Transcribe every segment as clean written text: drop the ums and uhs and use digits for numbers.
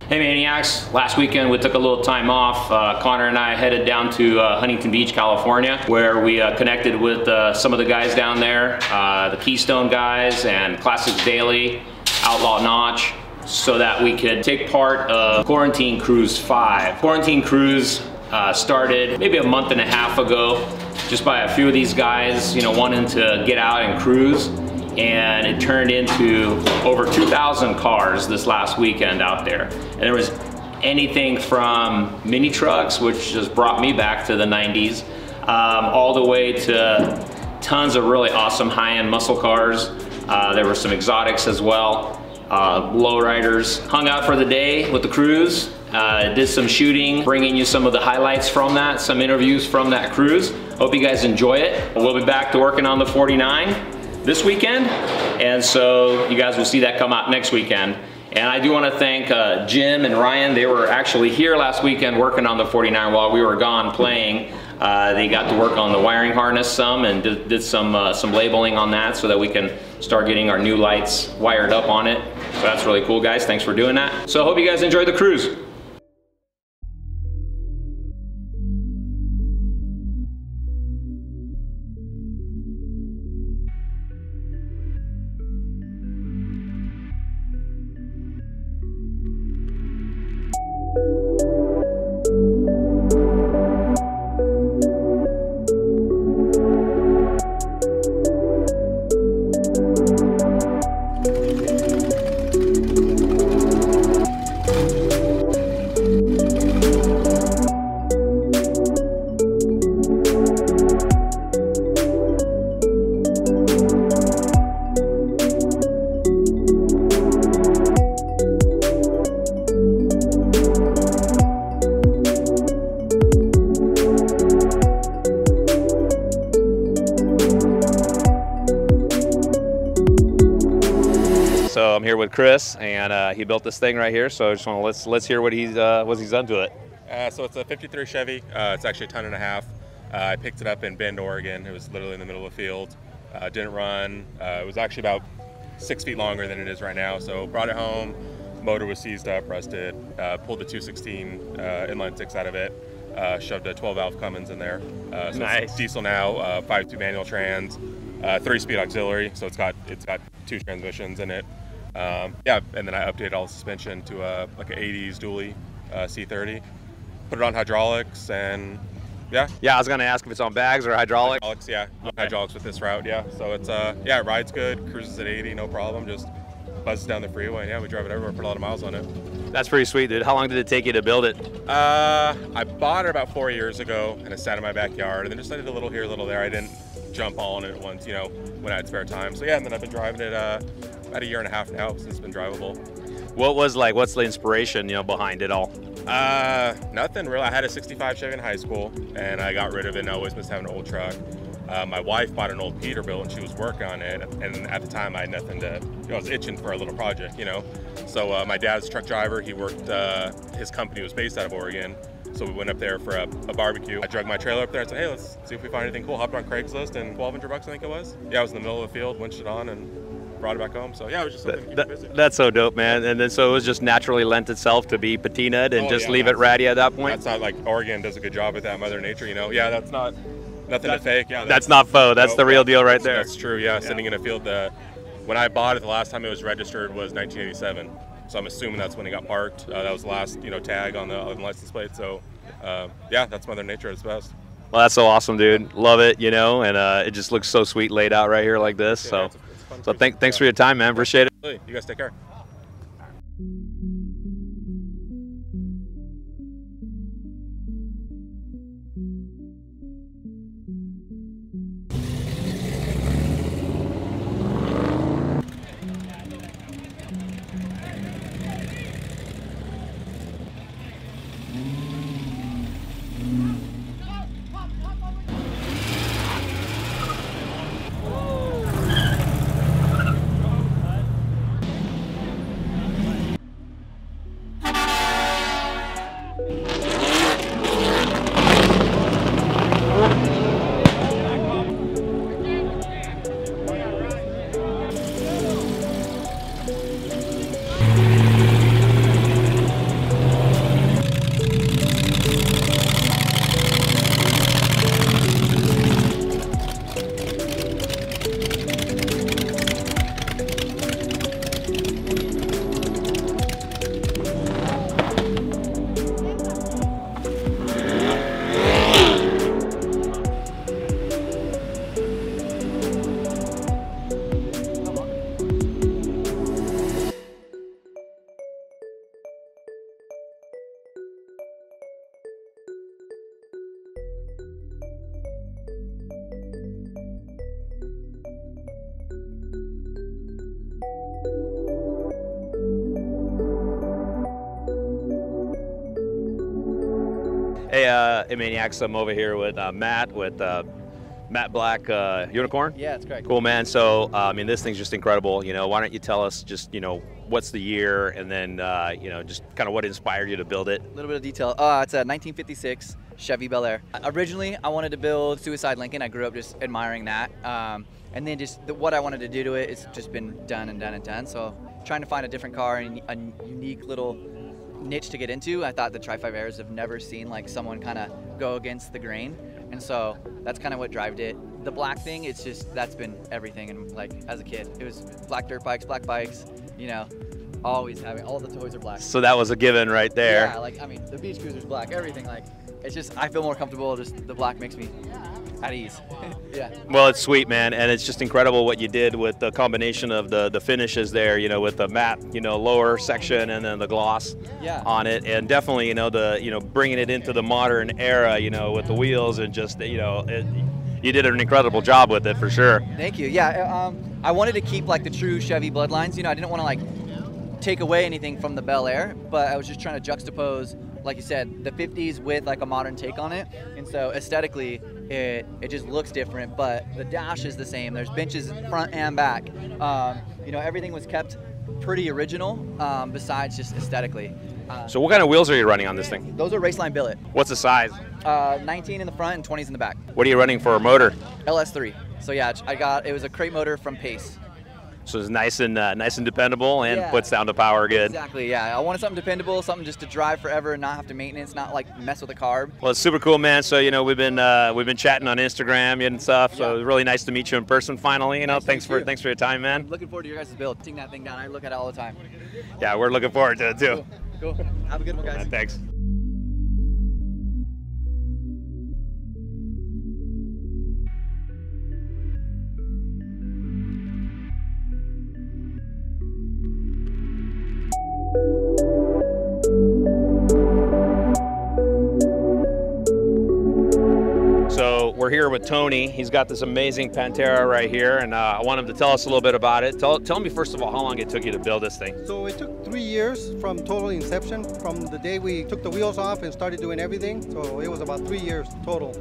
Hey Maniacs, last weekend we took a little time off. Connor and I headed down to Huntington Beach, California, where we connected with some of the guys down there, the Keystone guys and Classics Daily, Outlaw Notch, so that we could take part of Quarantine Cruise 5. Quarantine Cruise started maybe a month and a half ago, just by a few of these guys, wanting to get out and cruise. And it turned into over 2,000 cars this last weekend out there. And there was anything from mini trucks, which just brought me back to the 90s, all the way to tons of really awesome high-end muscle cars. There were some exotics as well, lowriders. Hung out for the day with the cruise, did some shooting, bringing you some of the highlights from that, some interviews from that cruise. Hope you guys enjoy it. We'll be back to working on the 49 this weekend, and so you guys will see that come out next weekend. And I do want to thank Jim and Ryan. They were actually here last weekend working on the 49 while we were gone playing. They got to work on the wiring harness some and did some labeling on that so that we can start getting our new lights wired up on it. So that's really cool, guys. Thanks for doing that. So I hope you guys enjoyed the cruise. So I'm here with Chris, and he built this thing right here. So I just want to let's hear what he's done to it. So it's a '53 Chevy. It's actually a ton and a half. I picked it up in Bend, Oregon. It was literally in the middle of a field. Didn't run. It was actually about 6 feet longer than it is right now. So brought it home. Motor was seized up, rusted. Pulled the 216 inline six out of it. Shoved a 12-valve Cummins in there. So nice. It's diesel now. 5.2 manual trans. 3-speed auxiliary. So it's got 2 transmissions in it. Yeah, and then I updated all the suspension to like an 80s dually C30. Put it on hydraulics, and yeah. Yeah, I was gonna ask if it's on bags or hydraulic. Hydraulics, yeah. Okay. Hydraulics with this route, yeah. So it's yeah, it rides good, cruises at 80, no problem. Just buzzes down the freeway, and yeah, we drive it everywhere. Put a lot of miles on it. That's pretty sweet, dude. How long did it take you to build it? I bought it about 4 years ago, and it sat in my backyard, and then just I did a little here, a little there. I didn't jump all on it at once, when I had spare time. So yeah, and then I've been driving it about a year and a half now since it's been drivable. What's the inspiration, behind it all? Nothing really. I had a '65 Chevy in high school, and I got rid of it, and I always missed having an old truck. My wife bought an old Peterbilt, and she was working on it, and at the time I had nothing to, I was itching for a little project, So my dad's a truck driver. He worked, his company was based out of Oregon. So we went up there for a barbecue. I drug my trailer up there and said, hey, let's see if we find anything cool. Hopped on Craigslist, and $1,200 I think it was. Yeah, I was in the middle of the field, winched it on, and brought it back home. So yeah, it was just something to keep me busy. That's so dope, man. And then so it was just naturally lent itself to be patinaed and just leave it ratty at that point? That's not like Oregon does a good job with that, Mother Nature, Yeah, that's not nothing to fake. Yeah, that's not faux. That's the real deal right there. That's true, yeah. Sitting in a field that, when I bought it, the last time it was registered was 1987. So I'm assuming that's when it got parked. That was the last, tag on the license plate. So yeah, that's Mother Nature at its best. Well, that's so awesome, dude. Love it, and it just looks so sweet laid out right here like this. Yeah, so thanks for your time, man. Appreciate it. You guys take care. Hey, Maniacs, I'm over here with Matt, with Matt Black Unicorn. Yeah, that's correct. Cool, man. So, I mean, this thing's just incredible. You know, why don't you tell us just, you know, what's the year, and then, you know, just kind of what inspired you to build it? A little bit of detail. It's a 1956 Chevy Bel Air. Originally, I wanted to build Suicide Lincoln. I grew up just admiring that. And then just what I wanted to do to it, it's just been done and done and done. So trying to find a different car and a unique little niche to get into. I thought the Tri-5 Airs have never seen like someone kind of go against the grain. And so that's kind of what drove it. The black thing, it's just, that's been everything. And like as a kid, it was black dirt bikes, black bikes, you know, always having, all the toys are black. So that was a given right there. Yeah, like, I mean, the beach cruiser's black, everything. Like, it's just, I feel more comfortable, just the black makes me at ease. Yeah. Well, it's sweet, man, and it's just incredible what you did with the combination of the finishes there, you know, with the matte, you know, lower section and then the gloss on it, and definitely, you know, bringing it into the modern era, you know, with the wheels and just, you know, you did an incredible job with it for sure. Thank you. Yeah, I wanted to keep like the true Chevy bloodlines. You know, I didn't want to like take away anything from the Bel Air, but I was just trying to juxtapose, like you said, the 50s with like a modern take on it. And so aesthetically, it just looks different, but the dash is the same. There's benches front and back. You know, everything was kept pretty original, besides just aesthetically. So what kind of wheels are you running on this thing? Those are Raceline billet. What's the size? 19 in the front and 20s in the back. What are you running for a motor? LS3. So yeah, it was a crate motor from Pace. So it's nice and dependable and puts down the power good. Exactly, yeah. I wanted something dependable, something just to drive forever and not have to maintenance, not like mess with a carb. Well, it's super cool, man. So, you know, we've been chatting on Instagram and stuff. So it was really nice to meet you in person finally. You know, thanks for your time, man. I'm looking forward to your guys' build. Taking that thing down, I look at it all the time. Yeah, we're looking forward to it too. Cool. Have a good one, guys. Thanks. So we're here with Tony. He's got this amazing Pantera right here, and I want him to tell us a little bit about it. Tell me first of all how long it took you to build this thing. So it took 3 years from total inception, from the day we took the wheels off and started doing everything. So it was about 3 years total.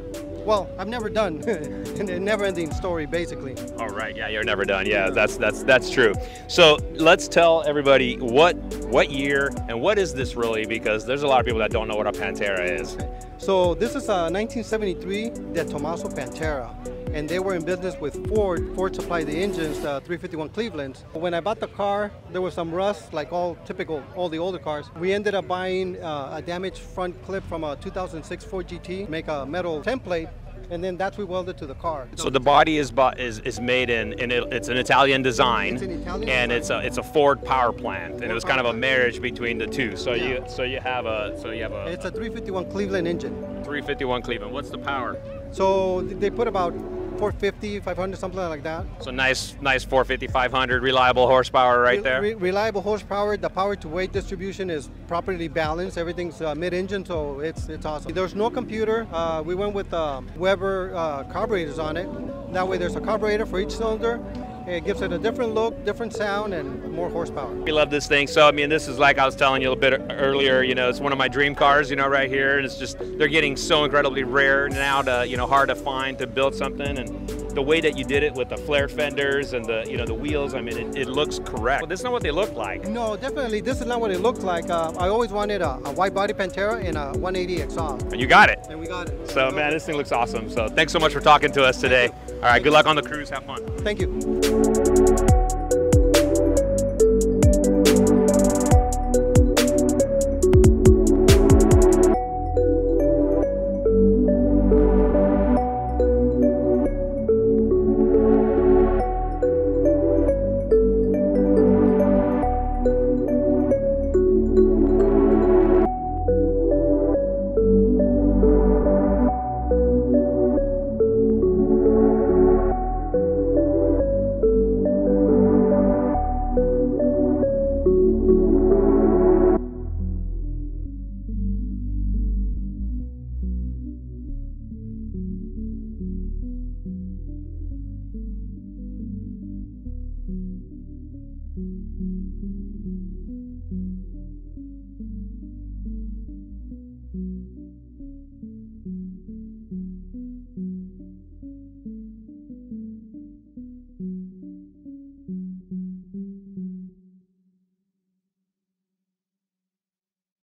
Well, I've never done a never-ending story, basically. All right, yeah, you're never done. Yeah, that's true. So let's tell everybody what year and what is this really, because there's a lot of people that don't know what a Pantera is. So this is a 1973 De Tomaso Pantera, and they were in business with Ford. Ford supplied the engines, 351 Clevelands. When I bought the car, there was some rust, like all the older cars. We ended up buying a damaged front clip from a 2006 Ford GT, make a metal template, and then that's we welded to the car. So the body is made it's an Italian design, and it's a Ford power plant, and it was kind of a marriage between the two. So you have a it's a 351 Cleveland engine. 351 Cleveland. What's the power? So they put about 450, 500, something like that. So nice 450, 500, reliable horsepower right there. Reliable horsepower. The power to weight distribution is properly balanced. Everything's mid-engine, so it's awesome. There's no computer. We went with Weber carburetors on it. That way there's a carburetor for each cylinder. It gives it a different look, different sound, and more horsepower. We love this thing. So, I mean, this is like I was telling you a bit earlier, you know, it's one of my dream cars, you know, right here. And it's just, they're getting so incredibly rare now to, you know, hard to find to build something. And the way that you did it with the flare fenders and the, you know, the wheels, I mean, it looks correct. But this is not what they look like. No, definitely. This is not what it looks like. I always wanted a wide body Pantera and a 180 exhaust. And you got it. And we got it. So, man, this thing looks awesome. So thanks so much for talking to us today. All right, good luck on the cruise. Have fun. Thank you.